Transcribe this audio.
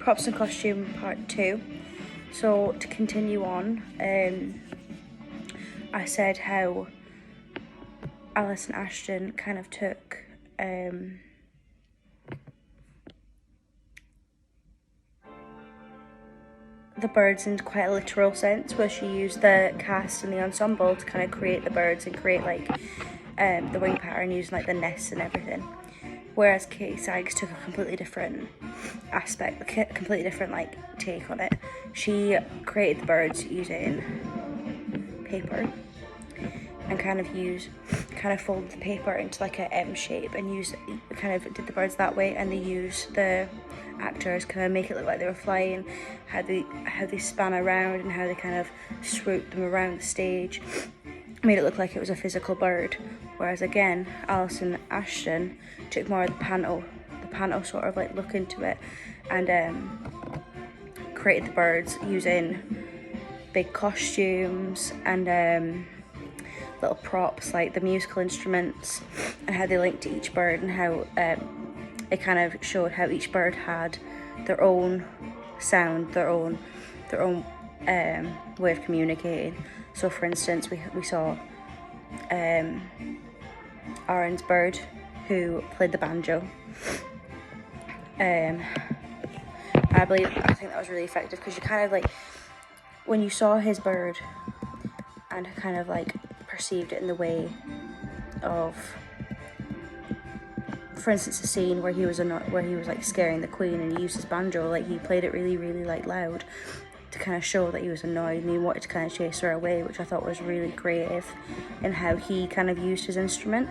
props and costume part 2. So to continue on, I said how Alison Ashton kind of took the birds in quite a literal sense, where she used the cast and the ensemble to kind of create the birds and create like the wing pattern using like the nests and everything. Whereas Katie Sykes took a completely different aspect, a completely different like take on it. She created the birds using paper and kind of folded the paper into like a M shape and did the birds that way, and they used the actors kind of make it look like they were flying, how they span around and how they kind of swooped them around the stage, made it look like it was a physical bird. Whereas again, Alison Ashton took more of the panto sort of like look into it, and created the birds using big costumes and little props like the musical instruments and how they linked to each bird, and how it kind of showed how each bird had their own sound, their own way of communicating. So for instance, we saw Aaron's bird, who played the banjo. I think that was really effective, because you kind of like, when you saw his bird and kind of like perceived it in the way of, for instance, a scene where he was like scaring the queen, and he used his banjo, like he played it really, really like loud to kind of show that he was annoyed and he wanted to kind of chase her away, which I thought was really creative in how he kind of used his instrument.